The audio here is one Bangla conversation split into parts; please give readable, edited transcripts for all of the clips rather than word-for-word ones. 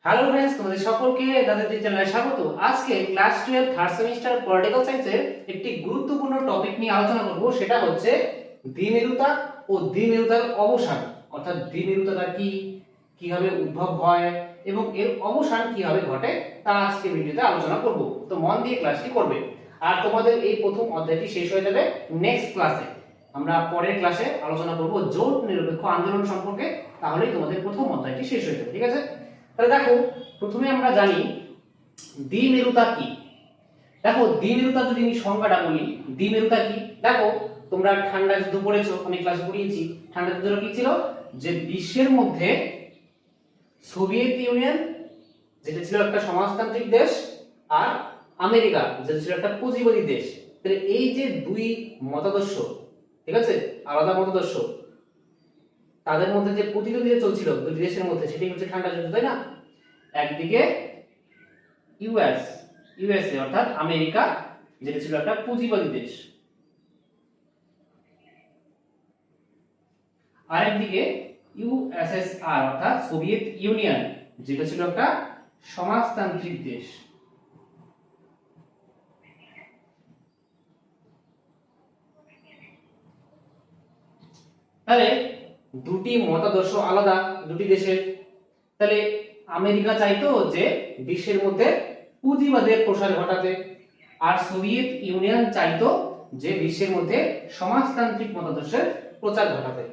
হ্যালো फ्रेंड्स, তোমাদের সকলকে দাদা চ্যানেলে স্বাগত। আজকে ক্লাস 12 থার্ড সেমিস্টার পলিটিক্যাল সায়েন্সের একটি গুরুত্বপূর্ণ টপিক নিয়ে আলোচনা করব। সেটা হচ্ছে দ্বিমেরুতা ও দ্বিমেরুতার অবসান। অর্থাৎ দ্বিমেরুতাটা কি, কিভাবে উদ্ভব হয় এবং এর অবসান কিভাবে ঘটে তা আজকে ভিডিওতে আলোচনা করব। তো মন দিয়ে ক্লাসটি করবে। আর তোমাদের এই প্রথম অধ্যায়টি শেষ হয়ে যাবে নেক্সট ক্লাসে। আমরা পরের ক্লাসে আলোচনা করব জোট নিরপেক্ষ আন্দোলন সম্পর্কে। তাহলেই তোমাদের প্রথম অধ্যায়টি শেষ হয়ে যাবে। ঠিক আছে? তাহলে দেখো, প্রথমে আমরা জানি দ্বিমেরুতা কি। দেখো, দ্বিমেরুতা যদি আমি সংজ্ঞাটা বলি, দ্বিমেরুতা কি দেখো, তোমরা ঠান্ডা যুদ্ধ পড়েছো, আমি ক্লাসে পড়িয়েছি। ঠান্ডা যুদ্ধটা কি ছিল? যে বিশ্বের মধ্যে সোভিয়েত ইউনিয়ন, যেটা ছিল একটা সমাজতান্ত্রিক দেশ, আর আমেরিকা, যেটা ছিল একটা পুঁজিবাদী দেশ। তাহলে এই যে দুই মতাদর্শ, ঠিক আছে, আলাদা মতাদর্শ, তাদের মধ্যে যে প্রতিদ্বন্দ্বিতা চলছিল দুই দেশের মধ্যে, সেটাই হচ্ছে ঠান্ডা যুদ্ধ, তাই না? একদিকে ইউএসএ অর্থাৎ আমেরিকা, যেটা ছিল একটা পুঁজিবাদী দেশ, আর একদিকে ইউএসএসআর অর্থাৎ সোভিয়েত ইউনিয়ন, যেটা ছিল একটা সমাজতান্ত্রিক দেশ। তাহলে দুটি মতাদর্শ আলাদা দুটি দেশের। তাহলে আমেরিকা চাইতো যে বিশ্বের মধ্যে পুঁজিবাদের প্রসার ঘটাতে, আর সোভিয়েত ইউনিয়ন চাইতো যে বিশ্বের মধ্যে সমাজতান্ত্রিক মতাদর্শের প্রচার ঘটাতে।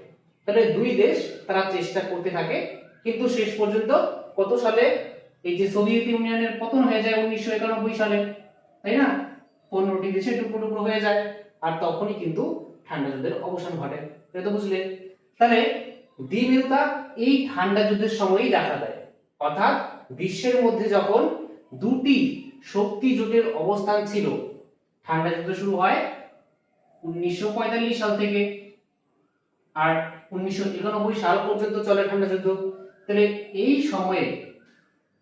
তাহলে দুই দেশ তারা চেষ্টা করতে থাকে, কিন্তু শেষ পর্যন্ত কত সালে এই যে সোভিয়েত ইউনিয়নের পতন হয়ে যায় 1991 সালে, তাই না? 15টি দেশে টুকরো টুকরো হয়ে যায়, আর তখনই কিন্তু ঠান্ডা যুদ্ধের অবসান ঘটে। এটা তো বুঝলে। তাহলে দ্বিমেরুতা এই ঠান্ডা যুদ্ধের সময়ই দেখা দেয়। অর্থাৎ বিশ্বের মধ্যে যখন দুটি শক্তি জোটের অবস্থান ছিল, ঠান্ডা যুদ্ধ শুরু হয় 1945 সাল থেকে, আর 1991 সাল পর্যন্ত চলে ঠান্ডা যুদ্ধ। তাহলে এই সময়ে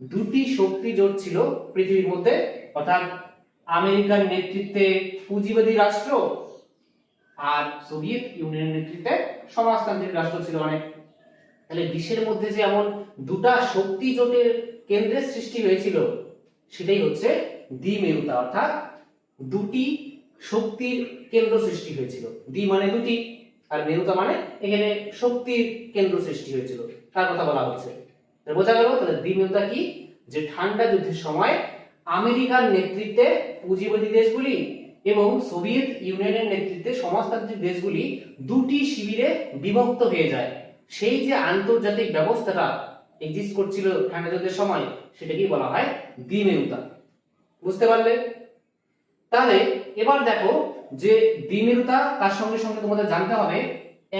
দুটি শক্তি জোট ছিল পৃথিবীর মধ্যে, অর্থাৎ আমেরিকার নেতৃত্বে পুঁজিবাদী রাষ্ট্র, আর সোভিয়েত ইউনিয়নের নেতৃত্বে সমাজতান্ত্রিক রাষ্ট্র ছিল অনেক। তাহলে বিশ্বের মধ্যে যে এমন দুটা শক্তি জোটের কেন্দ্রের সৃষ্টি হয়েছিল, সেটাই হচ্ছে দ্বিমেরুতা, অর্থাৎ দুটি শক্তির কেন্দ্র সৃষ্টি হয়েছিল। দ্বি মানে দুটি, আর মেরুতা মানে এখানে শক্তির কেন্দ্র সৃষ্টি হয়েছিল, তার কথা বলা হচ্ছে। বোঝা গেল? তাহলে দ্বিমেরুতা কি? যে ঠান্ডা যুদ্ধের সময় আমেরিকার নেতৃত্বে পুঁজিবাদী দেশগুলি এবং সোভিয়েত ইউনিয়নের নেতৃত্বে সমাজতান্ত্রিক দেশগুলি দুটি শিবিরে বিভক্ত হয়ে যায়। সেই যে আন্তর্জাতিক ব্যবস্থাটা এক্সিস্ট করছিল ঠান্ডা যুদ্ধের সময়, সেটাকেই বলা হয় দ্বিমেরুতা। বুঝতে পারলে? তাহলে এবার দেখো যে দ্বিমেরুতা, তার সঙ্গে সঙ্গে তোমাদের জানতে হবে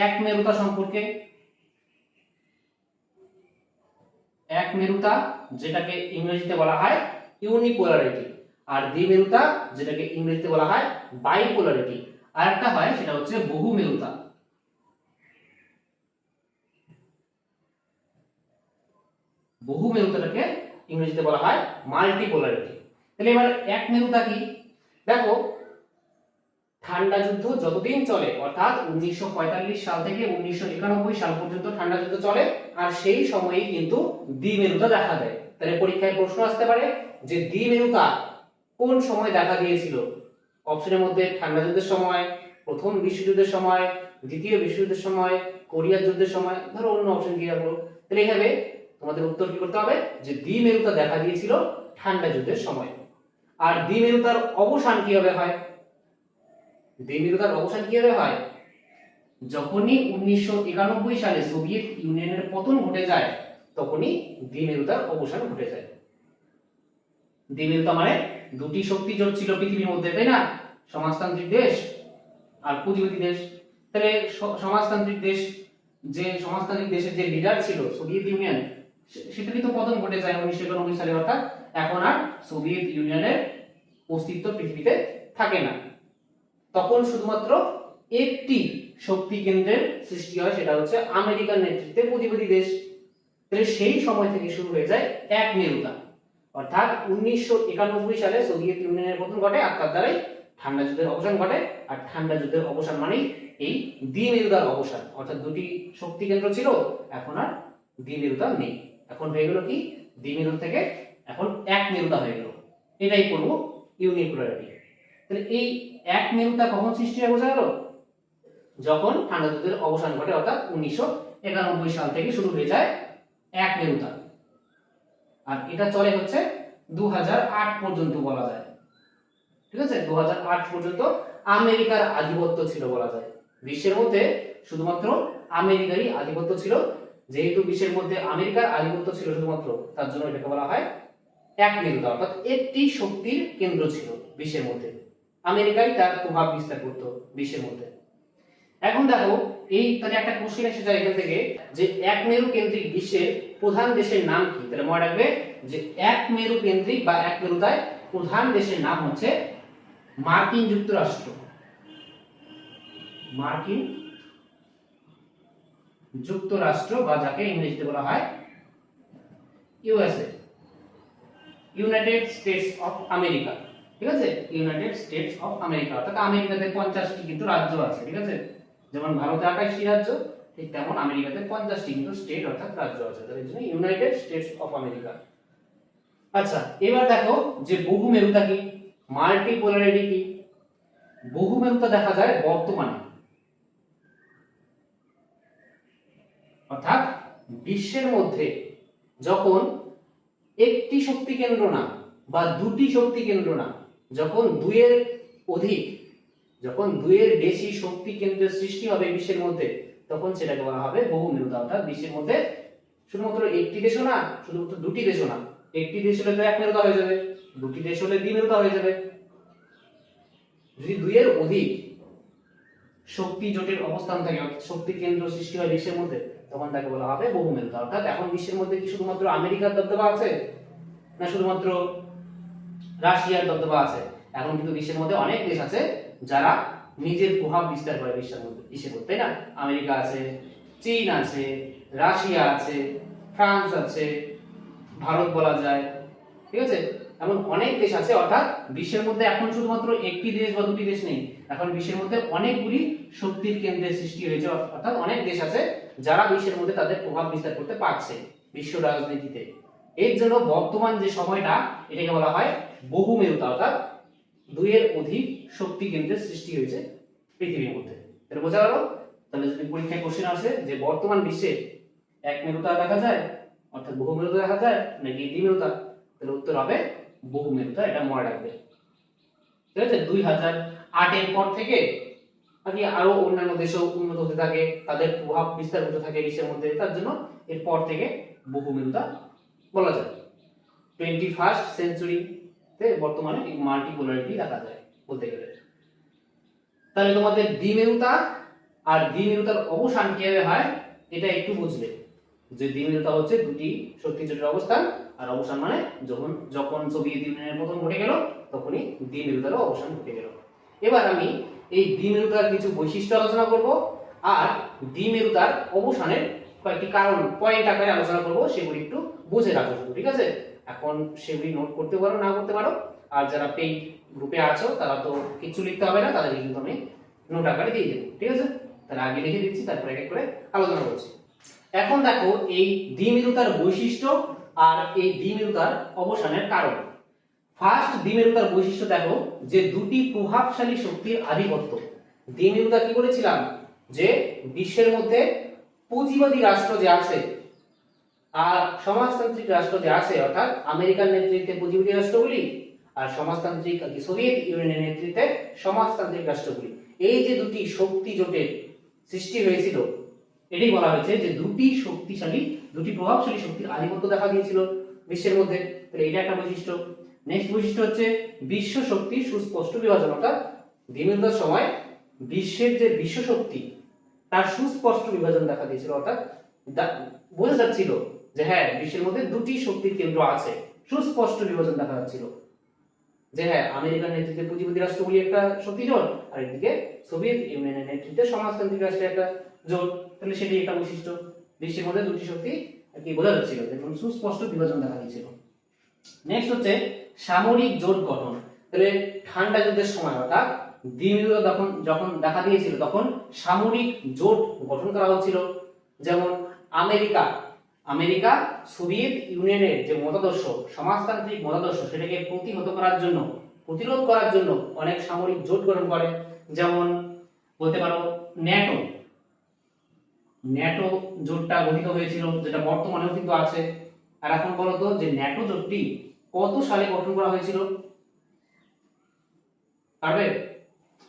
এক মেরুতা সম্পর্কে। এক মেরুতা, যেটাকে ইংরেজিতে বলা হয় ইউনিপোলারিটি, আর দ্বিমেরুতা, যেটাকে ইংরেজিতে বলা হয় বাইপোলারিটি। আর একটা হয় সেটা হচ্ছে বহুমেরুতা। বহুমেরুতাটাকে ইংরেজিতে বলা হয় মাল্টিপোলারিটি। তাহলে এবার এক মেরুতা কি? দেখো, ঠান্ডা যুদ্ধ যতদিন চলে, অর্থাৎ 1945 সাল থেকে 1991 সাল পর্যন্ত ঠান্ডা যুদ্ধ চলে, আর সেই সময়েই কিন্তু দ্বিমেরুতা দেখা দেয়। তাহলে পরীক্ষায় প্রশ্ন আসতে পারে যে দ্বিমেরুতা কোন সময় দেখা দিয়েছিল? অপশনের মধ্যে ঠান্ডা যুদ্ধের সময়, প্রথম বিশ্বযুদ্ধের সময়, দ্বিতীয় বিশ্বযুদ্ধের সময়, কোরিয়ার যুদ্ধের সময়, ধরো অন্য অপশন দিয়ে রাখবো। তাহলে এইভাবে তোমাদের উত্তর কি করতে হবে? যে দ্বিমেরুতা দেখা দিয়েছিল ঠান্ডা যুদ্ধের সময়। আর দ্বিমেরুতার অবসান কিভাবে হয়? দ্বিমেরুতার অবসান কিভাবে হয়? যখনই 1991 সালে সোভিয়েত ইউনিয়নের পতন ঘটে যায়, তখনই দ্বিমেরুতার অবসান ঘটে যায়। দ্বিমেরুতা মানে দুটি শক্তি জোট ছিল পৃথিবীর মধ্যে, তাই না? সমাজতান্ত্রিক দেশ আর পুঁজিবাদী দেশ। তাহলে সমাজতান্ত্রিক দেশ, যে সমাজতান্ত্রিক দেশের যে লিডার ছিল সোভিয়েত ইউনিয়ন, সেটারই তো পতন ঘটে যায় 1991 সালে। অর্থাৎ এখন আর সোভিয়েত ইউনিয়নের অস্তিত্ব পৃথিবীতে থাকে না। তখন শুধুমাত্র একটি শক্তি কেন্দ্রের সৃষ্টি হয়, সেটা হচ্ছে আমেরিকার নেতৃত্বে পুঁজিবাদী দেশ। তাহলে সেই সময় থেকে শুরু হয়ে যায় এক মেরুতা। অর্থাৎ 1991 সালে সোভিয়েত ইউনিয়নের পতন ঘটে, আর তার দ্বারাই ঠান্ডা যুদ্ধের অবসান ঘটে। আর ঠান্ডা যুদ্ধের অবসান মানেই এই দ্বিমেরুতার অবসান। অর্থাৎ দুটি শক্তি কেন্দ্র ছিল, এখন আর দ্বিমেরুতা নেই, এখন হয়ে গেল কি দ্বিমেরু থেকে এখন এক মেরুতা হয়ে গেল, এটাই পড়বো ইউনিপোলারিটি। তাহলে এই এক মেরুতা কখন সৃষ্টি হয় বোঝা গেল? যখন ঠান্ডা যুদ্ধের অবসান ঘটে, অর্থাৎ 1991 সাল থেকে শুরু হয়ে যায় এক মেরুতা, আর এটা চলে হচ্ছে 2008 পর্যন্ত বলা যায়। ঠিক আছে, 2008 পর্যন্ত আমেরিকার আধিপত্য ছিল বলা যায় বিশ্বের মধ্যে, শুধুমাত্র আমেরিকারই আধিপত্য ছিল। যেহেতু বিশ্বের মধ্যে আমেরিকার আধিপত্য ছিল শুধুমাত্র, তার জন্য এটাকে বলা হয় এক মেরুতা, অর্থাৎ একটি শক্তির কেন্দ্র ছিল বিশ্বের মধ্যে, আমেরিকাই তার প্রভাব বিস্তার করত বিশ্বের মধ্যে। এখন দেখো এই তাহলে একটা কোশ্চেন এসে যায় এখান থেকে যে এক মেরু কেন্দ্রিক বিশ্বের প্রধান দেশের নাম কি? তাহলে মনে রাখবে যে এক মেরু কেন্দ্রিক বা এক মেরুতায় প্রধান দেশের নাম হচ্ছে মার্কিন যুক্তরাষ্ট্র। মার্কিন যুক্তরাষ্ট্র বা যাকে ইংরেজিতে বলা হয় USA, United states of America. ঠিক আছে, ইউনাইটেড স্টেটস অফ আমেরিকা, অর্থাৎ আমেরিকাতে 50টি কিন্তু রাজ্য আছে। ঠিক আছে, যেমন ভারতে 28টি রাজ্য, ঠিক তেমন আমেরিকাতে 50টি কিন্তু স্টেট অর্থাৎ রাজ্য আছে, তার জন্য ইউনাইটেড স্টেটস অফ আমেরিকা। আচ্ছা, এবার দেখো যে বহু মেরুতা কি, মাল্টিপোলারিটি কি। বহু মেরুতা দেখা যায় বর্তমানে, অর্থাৎ বিশ্বের মধ্যে যখন একটি শক্তি কেন্দ্র না বা দুটি শক্তি কেন্দ্র না, যখন দুইয়ের অধিক, যখন দুইয়ের বেশি শক্তি কেন্দ্রের সৃষ্টি হবে বিশ্বের মধ্যে, তখন সেটাকে বলা হবে বহু মেরুতা। অর্থাৎ বিশ্বের মধ্যে শুধুমাত্র একটি দেশও না, শুধুমাত্র দুটি দেশও না, একটি দেশ হলে তো এক মেরুতা হয়ে যাবে, দুটি দেশ হলে দ্বিমেরুতা হয়ে যাবে। যদি দুইয়ের অধিক শক্তি জোটের অবস্থান থাকে, শক্তি কেন্দ্র সৃষ্টি হয় বিশ্বের মধ্যে, তখন তাকে বলা হবে বহু মেরুতা। অর্থাৎ এখন বিশ্বের মধ্যে কি শুধুমাত্র আমেরিকার দবদবা আছে, না শুধুমাত্র রাশিয়ার দবদবা আছে? এখন কিন্তু বিশ্বের মধ্যে অনেক দেশ আছে যারা নিজের প্রভাব বিস্তার করে বিশ্বের মধ্যে, তাই না? আমেরিকা আছে, চীন আছে, রাশিয়া আছে, ফ্রান্স আছে, ভারত বলা যায়। ঠিক আছে, এমন অনেক দেশ আছে। অর্থাৎ বিশ্বের মধ্যে এখন শুধুমাত্র একটি দেশ বা দুটি দেশ নেই, এখন বিশ্বের মধ্যে অনেকগুলি শক্তির কেন্দ্রের সৃষ্টি হয়েছে। অর্থাৎ অনেক দেশ আছে যারা বিশ্বের মধ্যে তাদের প্রভাব বিস্তার করতে পারছে বিশ্ব রাজনীতিতে। এর জন্য বর্তমান যে সময়টা, এটাকে বলা হয় বহু মেরুতা, অর্থাৎ দুইয়ের অধিক শক্তি কেন্দ্রের সৃষ্টি হয়েছে পৃথিবীর মধ্যে। এটা বোঝা গেল? তাহলে যদি পরীক্ষায় কোশ্চেন আসে যে বর্তমান বিশ্বে এক মেরুতা দেখা যায়, অর্থাৎ বহু মেরুতা দেখা যায় নাকি দ্বিমেরুতা, তাহলে উত্তর হবে বহু মেরুতা। এটা মনে রাখবে। ঠিক আছে, 2008 এর পর থেকে আরো অন্যান্য দেশও উন্নত হতে থাকে, তাদের প্রভাব বিস্তার করতে থাকে বিশ্বের মধ্যে, তার জন্য এরপর থেকে বহু মেরুতা বলা যায়। 21st সেঞ্চুরিতে বর্তমানে এই মাল্টিপোলারিটি দেখা যায় বলতে গেলে। তাহলে তোমাদের দ্বিমেরুতা আর দ্বিমেরুতার অবসান কিভাবে হয় এটা একটু বুঝলে, যে দ্বিমেরুতা হচ্ছে দুটি শক্তি জোটের অবস্থান, আর অবসান মানে যখন সোভিয়েত ইউনিয়নের পতন ঘটে গেল তখনই দ্বিমেরুতারও অবসান ঘটে গেল। এবার আমি এই দ্বিমেরুতার কিছু বৈশিষ্ট্য আলোচনা করব, আর দ্বিমেরুতার অবসানের কয়েকটি কারণ পয়েন্ট আকারে আলোচনা করব, সেগুলি একটু বুঝে রাখো শুধু। ঠিক আছে, এখন সেগুলি নোট করতে পারো, না করতে পারো, আর যারা পেইড গ্রুপে আছো তারা তো কিছু লিখতে হবে না, তাদেরকে কিন্তু আমি নোট আকারে দিয়ে দেবো। ঠিক আছে, তাহলে আগে লিখে দিচ্ছি, তারপরে এক এক করে আলোচনা করছি। এখন দেখো এই দ্বিমেরুতার বৈশিষ্ট্য আর এই দ্বিমেরুতার অবসানের কারণ। ফার্স্ট, দ্বিমেরুতার বৈশিষ্ট্য দেখো যে দুটি প্রভাবশালী শক্তির আধিপত্য। দ্বিমেরুতা কি বলেছিলাম যে বিশ্বের মধ্যে পুঁজিবাদী রাষ্ট্র যে আছে আর সমাজতান্ত্রিক রাষ্ট্র যে আছে, অর্থাৎ আমেরিকার নেতৃত্বে পুঁজিবাদী রাষ্ট্রগুলি আর সমাজতান্ত্রিক সোভিয়েত ইউনিয়নের নেতৃত্বে সমাজতান্ত্রিক রাষ্ট্রগুলি, এই যে দুটি শক্তি জোটের সৃষ্টি হয়েছিল, এটাই বলা হয়েছে যে দুটি প্রভাবশালী শক্তির আধিপত্য দেখা দিয়েছিল বিশ্বের মধ্যে। তাহলে এটা একটা বৈশিষ্ট্য। নেক্সট বৈশিষ্ট্য হচ্ছে বিশ্ব শক্তির সুস্পষ্ট বিভাজন, অর্থাৎ দ্বিমেরুতার সময় বিশ্বের যে বিশ্ব শক্তি তার সুস্পষ্ট বিভাজন দেখা দিয়েছিল, অর্থাৎ বোঝা যাচ্ছিল যে হ্যাঁ বিশ্বের মধ্যে দুটি শক্তির কেন্দ্র আছে, সুস্পষ্ট বিভাজন দেখা যাচ্ছিল যে হ্যাঁ আমেরিকার নেতৃত্বে পুঁজিবাদী রাষ্ট্রগুলি একটা শক্তি জোট, আর এদিকে সোভিয়েত ইউনিয়নের নেতৃত্বে সমাজতান্ত্রিক রাষ্ট্রের একটা জোট। তাহলে সেটি একটা বৈশিষ্ট্য, বিশ্বের মধ্যে দুটি শক্তি আর কি বোঝা যাচ্ছিল, দেখুন সুস্পষ্ট বিভাজন দেখা দিয়েছিল। নেক্সট হচ্ছে সামরিক জোট গঠন। তাহলে ঠান্ডা যুদ্ধের সময় অর্থাৎ দ্বিমেরুতা যখন দেখা দিয়েছিল তখন সামরিক জোট গঠন করা হচ্ছিল, যেমন আমেরিকা আমেরিকা সোভিয়েত ইউনিয়নের যে মতাদর্শ, সমাজতান্ত্রিক মতাদর্শ, সেটাকে প্রতিহত করার জন্য, প্রতিরোধ করার জন্য অনেক সামরিক জোট গঠন করে। যেমন বলতে পারো ন্যাটো, ন্যাটো জোটটা গঠিত হয়েছিল, যেটা বর্তমানেও কিন্তু আছে। আর এখন বলতো যে ন্যাটো জোটটি কত সালে গঠন করা হয়েছিল? পারবে?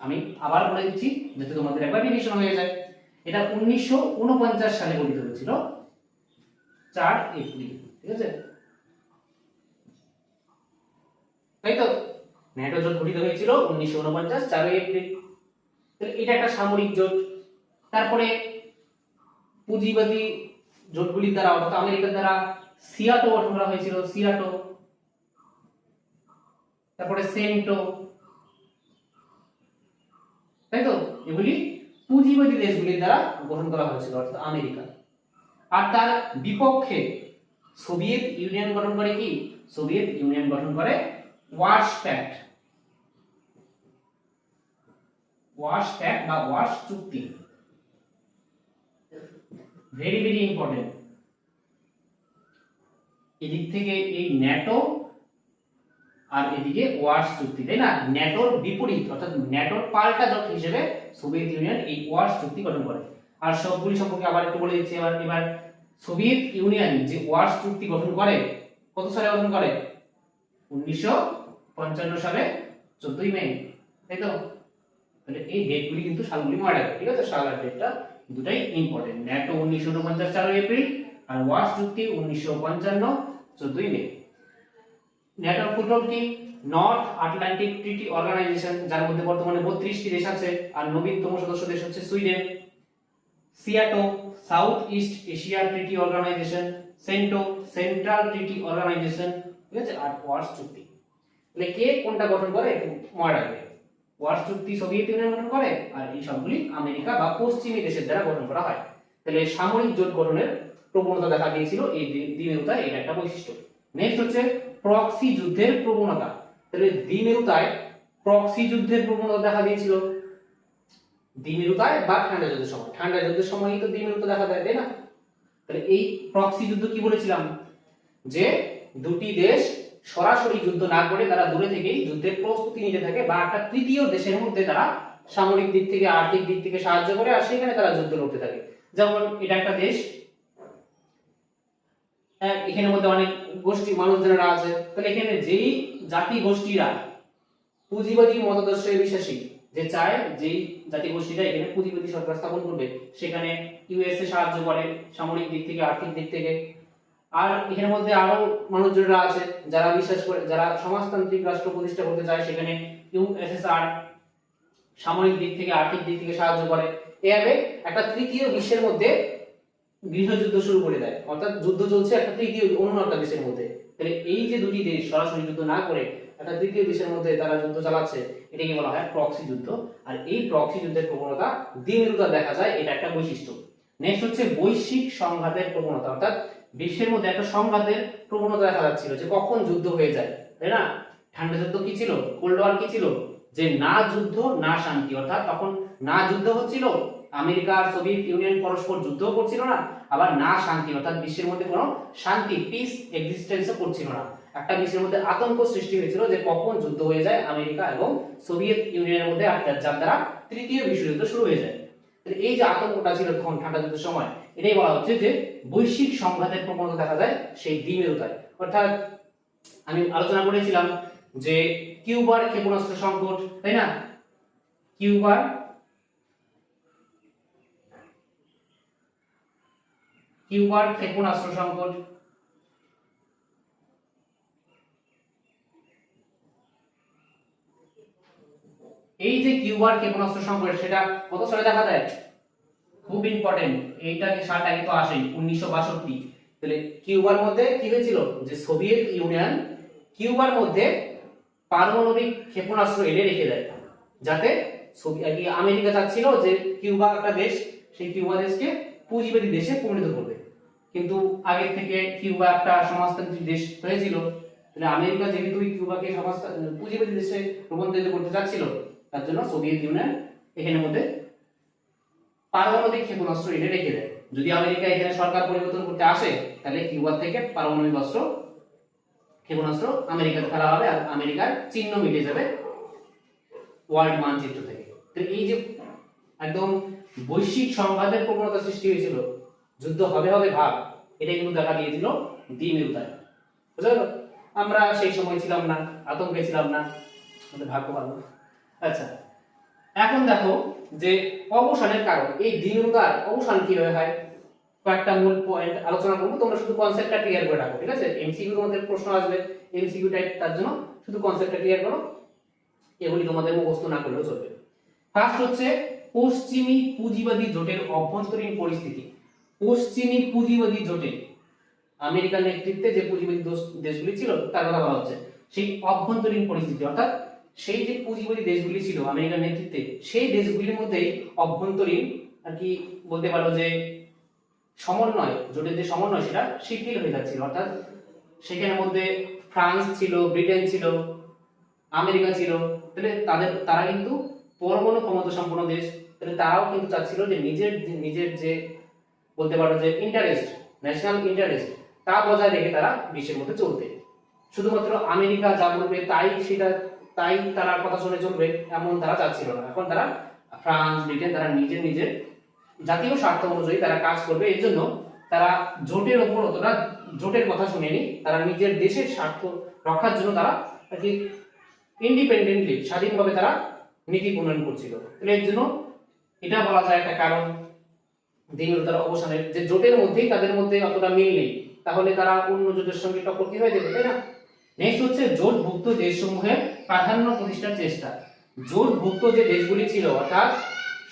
আমি আবার বলে দিচ্ছি যাতে তোমাদের একবার রিভিশন হয়ে যায়। এটা 1949 সালে গঠিত হয়েছিল 4 এপ্রিল। ঠিক আছে, তাই তো? ন্যাটো জোট গঠিত হয়েছিল 1949 4 এপ্রিল। তাহলে এটা একটা সামরিক জোট। তারপরে পুঁজিবাদী জোটগুলির দ্বারা অর্থাৎ আমেরিকার দ্বারা সিয়াটো গঠন করা হয়েছিল, সিয়াটো। তারপরে সেন্টো, তাই তো? এগুলি পুঁজিবাদী দেশগুলির দ্বারা গঠন করা হয়েছিল অর্থাৎ আমেরিকা। আর তার বিপক্ষে সোভিয়েত ইউনিয়ন গঠন করে কি? সোভিয়েত ইউনিয়ন গঠন করে ওয়ার্স প্যাক্ট, ওয়ার্স প্যাক্ট বা ওয়ার্স চুক্তি। Very very important. এদিক থেকে এই ন্যাটো আর এদিকে ওয়ার্স চুক্তি, তাই না? ন্যাটোর বিপরীত অর্থাৎ ন্যাটোর পাল্টা জোট হিসেবে সোভিয়েত ইউনিয়ন এই ওয়ার্স চুক্তি গঠন করে। আর সবগুলি সম্পর্কে আবার একটু বলে দিচ্ছি। এবার সোভিয়েত ইউনিয়ন যে ওয়ার্স চুক্তি গঠন করে কত সালে গঠন করে? 1955 সালে 14 মে, তাই তো? তাহলে এই ডেটগুলি কিন্তু সালগুলি মনে রাখবে, ঠিক আছে? সাল আর ডেটটা দুটাই ইম্পর্টেন্ট। ন্যাটো 1949 4 এপ্রিল আর ওয়ার্স চুক্তি 1955 14 মে। ন্যাটোর ফুল ফর্ম কি? নর্থ আটলান্টিক ট্রিটি অর্গানাইজেশন, যার মধ্যে বর্তমানে 32টি দেশ আছে আর নবীনতম সদস্য দেশ হচ্ছে Sweden. সিয়াটো, south east Asia treaty organization. CENTO, central treaty organization. ঠিক আছে? আর ওয়ার্স চুক্তি। তাহলে কে কোনটা গঠন করে একটু মনে রাখবে। ওয়ার্স চুক্তি সোভিয়েত ইউনিয়ন গঠন করে আর এই সবগুলি আমেরিকা বা পশ্চিমী দেশের দ্বারা গঠন করা হয়। তাহলে সামরিক জোট গঠনের প্রবণতা দেখা দিয়েছিল এই দ্বিমেরুতায়, এটা একটা বৈশিষ্ট্য। নেক্সট হচ্ছে প্রক্সি যুদ্ধের প্রবণতা। তাহলে দ্বিমেরুতায় প্রক্সি যুদ্ধের প্রবণতা দেখা দিয়েছিল দ্বিমেরুতায় বা ঠান্ডা যুদ্ধের সময়। ঠান্ডা যুদ্ধের সময়ই তো দ্বিমেরুতা দেখা দেয়, তাই না? তাহলে এই প্রক্সি যুদ্ধ কি বলেছিলাম? যে দুটি দেশ সরাসরি যুদ্ধ না করে তারা দূরে থেকেই যুদ্ধের প্রস্তুতি নিতে থাকে বা একটা তৃতীয় দেশের মধ্যে তারা সামরিক দিক থেকে আর্থিক দিক থেকে সাহায্য করে আর সেখানে তারা যুদ্ধ লড়তে থাকে। যেমন এটা একটা দেশ, এখানের মধ্যে অনেক গোষ্ঠী মানুষজনেরা আছে। তাহলে এখানে যেই জাতি গোষ্ঠীরা পুঁজিবাদী মতাদর্শে বিশ্বাসী, যে চায় যেই জাতি গোষ্ঠীটা এখানে পুঁজিবাদী সরকার স্থাপন করবে, সেখানে ইউএসএ সাহায্য করে সামরিক দিক থেকে আর্থিক দিক থেকে। আর এখানের মধ্যে আরো মানুষজনেরা আছে যারা বিশ্বাস করে, যারা সমাজতান্ত্রিক রাষ্ট্র প্রতিষ্ঠা করতে চায়, সেখানে ইউএসএসআর সামরিক দিক থেকে আর্থিক দিক থেকে সাহায্য করে। এভাবে একটা তৃতীয় বিশ্বের মধ্যে গৃহযুদ্ধ শুরু করে দেয়, অর্থাৎ যুদ্ধ চলছে একটা তৃতীয় অন্য একটা দেশের মধ্যে। তাহলে এই যে দুটি দেশ সরাসরি যুদ্ধ না করে একটা তৃতীয় দেশের মধ্যে তারা যুদ্ধ চালাচ্ছে, এটাকে বলা হয় প্রক্সি যুদ্ধ। আর এই প্রক্সি যুদ্ধের প্রবণতা দ্বিমেরুতা দেখা যায়, এটা একটা বৈশিষ্ট্য। নেক্সট হচ্ছে বৈশ্বিক সংঘাতের প্রবণতা, অর্থাৎ বিশ্বের মধ্যে একটা সংঘাতের প্রবণতা দেখা যাচ্ছিল যে কখন যুদ্ধ হয়ে যায়, তাই না? ঠান্ডা যুদ্ধ কি ছিল, কোল্ড ওয়ার কি ছিল? যে না যুদ্ধ না শান্তি, অর্থাৎ তখন না যুদ্ধ হচ্ছিল, আমেরিকা আর সোভিয়েত ইউনিয়ন পরস্পর যুদ্ধ করছিল না, আবার না শান্তি, অর্থাৎ বিশ্বের মধ্যে কোনো শান্তি পিস এক্সিস্টেন্সও করছিল না। একটা বিশ্বের মধ্যে আতঙ্ক সৃষ্টি হয়েছিল যে কখন যুদ্ধ হয়ে যায় আমেরিকা এবং সোভিয়েত ইউনিয়নের মধ্যে, যার দ্বারা তৃতীয় বিশ্বযুদ্ধ শুরু হয়ে যায়। এই যে আতঙ্কটা ছিল তখন ঠান্ডা যুদ্ধের সময়, এটাই বলা হচ্ছে যে বৈশ্বিক সংঘাতের প্রবণতা দেখা যায় সেই দ্বিমেরুতায়। অর্থাৎ আমি আলোচনা করেছিলাম যে কিউবার ক্ষেপণাস্ত্র সংকট, তাই না? কিউবার ক্ষেপণাস্ত্র সংকট, এই যে কিউবার ক্ষেপণাস্ত্র সংকট, সেটা কত সালে দেখা দেয়? খুব ইম্পর্টেন্ট, এইটাকে সালটা কিন্তু আসেই 1962। তাহলে কিউবার মধ্যে কি হয়েছিল? যে সোভিয়েত ইউনিয়ন কিউবার মধ্যে পারমাণবিক ক্ষেপণাস্ত্র এনে রেখে দেয়, যাতে আমেরিকা চাচ্ছিল যে কিউবা একটা দেশ, সেই কিউবা দেশকে পুঁজিবাদী দেশে পরিণত করবে। কিন্তু আগে থেকে কিউবা একটা সমাজতান্ত্রিক দেশ হয়েছিল, তাহলে আমেরিকা যেহেতু কিউবাকে পুঁজিবাদী দেশে রূপান্তরিত করতে চাচ্ছিল, তার জন্য সোভিয়েত ইউনিয়ন এখানের মধ্যে পারমাণবিক ক্ষেপণাস্ত্র এনে রেখে দেয়। যদি আমেরিকা এখানে সরকার পরিবর্তন করতে আসে, তাহলে কিউবা থেকে পারমাণবিক অস্ত্র ক্ষেপণাস্ত্র আমেরিকাতে ফেলা হবে, আর আমেরিকার চিহ্ন মিটে যাবে ওয়ার্ল্ড মানচিত্র থেকে। তো এই যে একদম বৈশ্বিক সংঘাতের প্রবণতা সৃষ্টি হয়েছিল, যুদ্ধ হবে হবে ভাব, এটা কিন্তু দেখা দিয়েছিল দ্বিমেরুতায়। বুঝা গেল? আমরা সেই সময় ছিলাম না, আতঙ্কে ছিলাম না, আমাদের ভাগ্য ভালো। আচ্ছা, এখন দেখো যে অবসানের কারণ, এই দ্বিমেরুতার অবসান কিভাবে হয়, কয়েকটা মূল পয়েন্ট আলোচনা করবো, তোমরা শুধু কনসেপ্টটা ক্লিয়ার করে রাখো, ঠিক আছে? এমসিকিউর মধ্যে প্রশ্ন আসবে, এমসিকিউ টাইপ, তার জন্য শুধু কনসেপ্টটা ক্লিয়ার করো, এগুলি তোমাদের মুখস্থ না করলেও চলবে। ফার্স্ট হচ্ছে পশ্চিমী পুঁজিবাদী জোটের অভ্যন্তরীণ পরিস্থিতি। পশ্চিমী পুঁজিবাদী জোটে আমেরিকার নেতৃত্বে যে পুঁজিবাদী দেশগুলি ছিল তার কথা বলা হচ্ছে, সেই অভ্যন্তরীণ পরিস্থিতি, অর্থাৎ সেই যে পুঁজিবাদী দেশগুলি ছিল আমেরিকার নেতৃত্বে, সেই দেশগুলির মধ্যেই অভ্যন্তরীণ আর কি বলতে পারো যে সমন্বয়, জোটের যে সমন্বয় সেটা শিথিল হয়ে যাচ্ছিল। অর্থাৎ সেখানের মধ্যে ফ্রান্স ছিল, ব্রিটেন ছিল, আমেরিকা ছিল, তাহলে তারা কিন্তু পরমাণু ক্ষমতা সম্পন্ন দেশ, তাহলে তারাও কিন্তু চাচ্ছিল যে নিজের যে বলতে পারো যে ইন্টারেস্ট, ন্যাশনাল ইন্টারেস্ট, তা বজায় রেখে তারা বিশ্বের মধ্যে চলতে। শুধুমাত্র আমেরিকা যা বলবে তাই তারা কথা শুনে চলবে এমন তারা চাচ্ছিল না। এখন তারা ফ্রান্স, ব্রিটেন, তারা নিজের জাতীয় স্বার্থ অনুযায়ী তারা কাজ করবে। এর জন্য তারা জোটের ওপর অতটা জোটের কথা শুনেনি, তারা নিজের দেশের স্বার্থ রক্ষার জন্য তারা আর কি ইন্ডিপেন্ডেন্টলি, স্বাধীনভাবে তারা নীতি প্রণয়ন করছিল। তাহলে এর জন্য এটা বলা যায় একটা কারণ দ্বিমেরুতার অবসানের, যে জোটের মধ্যেই তাদের মধ্যে অতটা মিল নেই, তাহলে তারা অন্য জোটের সঙ্গে টক্কর কি হয়ে যাবে, তাই না? নেক্সট হচ্ছে জোটভুক্ত দেশসমূহের প্রাধান্য প্রতিষ্ঠার চেষ্টা। জোটভুক্ত যে দেশগুলি ছিল, অর্থাৎ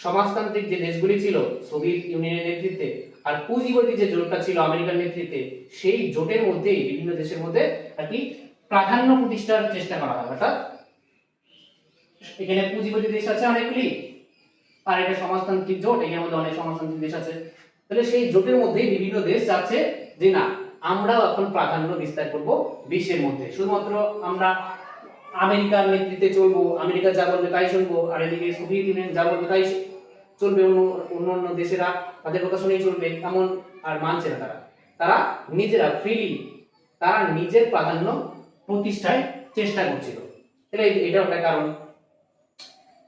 সমাজতান্ত্রিক যে দেশগুলি ছিল সোভিয়েত ইউনিয়নের নেতৃত্বে, আর পুঁজিবাদী যে জোটটা ছিল আমেরিকার নেতৃত্বে, সেই জোটের মধ্যেই বিভিন্ন দেশের মধ্যে আর কি প্রাধান্য প্রতিষ্ঠার চেষ্টা করা হয়। অর্থাৎ এখানে পুঁজিবাদী দেশ আছে অনেকগুলি, আর এটা সমাজতান্ত্রিক জোট, এর মধ্যে অনেক সমাজতান্ত্রিক দেশ আছে। তাহলে সেই জোটের মধ্যেই বিভিন্ন দেশ চাচ্ছে যে না, আমরাও এখন প্রাধান্য বিস্তার করব বিশ্বের মধ্যে, শুধুমাত্র আমরা আমেরিকার নেতৃত্বে চলবো, আমেরিকা যা বলবে তাই শুনবো, আর এদিকে সোভিয়েত ইউনিয়ন যা বলবে তাই চলবে, অন্য দেশেরা তাদের কথা শুনেই চলবে, এমন আর মানছে না। তারা নিজেরা ফ্রিলি তারা নিজের প্রাধান্য প্রতিষ্ঠায় চেষ্টা করছিল। তাহলে এটা একটা কারণ।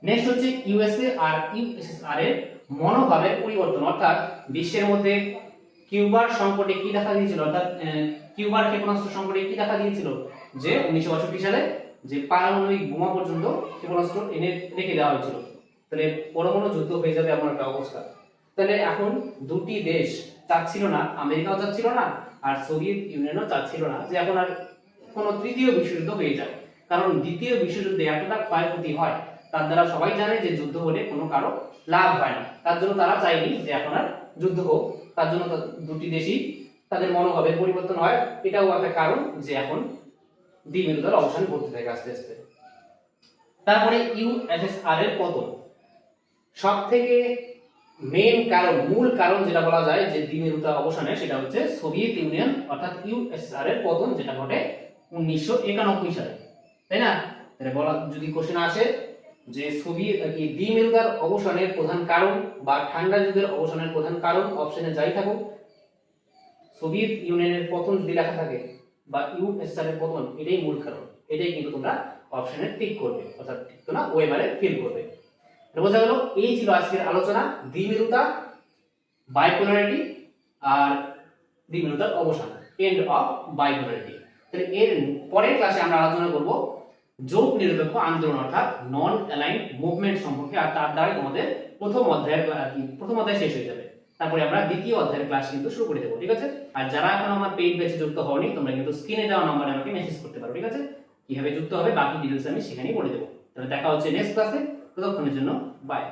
নেক্সট হচ্ছে ইউএসএ আর ইউএসএসআর এর মনোভাবের পরিবর্তন, অর্থাৎ বিশ্বের মধ্যে কিউবার সংকটে কি দেখা দিয়েছিল, অর্থাৎ কিউবার ক্ষেপণাস্ত্র সংকটে কি দেখা দিয়েছিল, যে 1962 সালে যে পারমাণবিক বোমা পর্যন্ত ক্ষেপণাস্ত্র এনে রেখে দেওয়া হয়েছিল। তাহলে পরমাণু যুদ্ধ হয়ে যাবে এমন একটা অবস্থা। তাহলে এখন দুটি দেশ চাচ্ছিল না, আমেরিকাও চাচ্ছিল না, আর সোভিয়েত ইউনিয়নও চাচ্ছিল না যে এখন আর কোনো তৃতীয় বিশ্বযুদ্ধ হয়ে যায়। কারণ দ্বিতীয় বিশ্বযুদ্ধে এতটা ক্ষয়ক্ষতি হয়, তার দ্বারা সবাই জানে যে যুদ্ধ হলে কোনো কারো লাভ হয় না, তার জন্য তারা চায়নি যে এখন আর যুদ্ধ হোক। তার জন্য দুটি দেশই তাদের মনোভাবের পরিবর্তন হয়, এটাও একটা কারণ যে এখন দ্বিমেরুতার অবসান ঘটতে থাকে আস্তে আস্তে। তারপরে ইউএসএসআর এর পতন, সব থেকে মেইন কারণ, মূল কারণ যেটা বলা যায় যে দ্বিমেরুতা অবসানে, সেটা হচ্ছে সোভিয়েত ইউনিয়ন অর্থাৎ ইউএসএসআর এর পতন, যেটা ঘটে 1991 সালে, তাই না? তাহলে বলা যদি কোশ্চেন আসে যে সোভিয়েত কি দ্বিমেরুতার অবসানের প্রধান কারণ বা ঠান্ডা যুদ্ধের অবসানের প্রধান কারণ, অপশনে যাই থাকুক সোভিয়েত ইউনিয়নের পতন যদি লেখা থাকে বা ইউএসএসআর এর পতন, এটাই মূল কারণ, এটাই কিন্তু তোমরা অপশনে টিক করবে, অর্থাৎ ঠিক না ওয়েমারে ফিল করবে। বোঝা গেল? এই ছিল আজকের আলোচনা, দ্বিমেরুতা, বাইপোলারিটি আর দ্বিমেরুতার অবসান, এন্ড অফ বাইপোলারিটি। তাহলে এর পরের ক্লাসে আমরা আলোচনা করব জোট নিরপেক্ষ আন্দোলন অর্থাৎ নন অ্যালাইন্ড মুভমেন্ট সম্পর্কে, আর তার দ্বারা তোমাদের প্রথম অধ্যায় শেষ হয়ে যাবে। তারপরে আমরা দ্বিতীয় অধ্যায়ের ক্লাস কিন্তু শুরু করে দেবো, ঠিক আছে? আর যারা এখন আমার পেইড ব্যাচে যুক্ত হওনি, তোমরা কিন্তু স্ক্রিনে দেওয়া নম্বরে আমাকে মেসেজ করতে পারো, ঠিক আছে? কিভাবে যুক্ত হবে বাকি ডিটেইলস আমি সেখানেই বলে দেবো। তাহলে দেখা হচ্ছে নেক্সট ক্লাসে, ততক্ষণের জন্য বাই।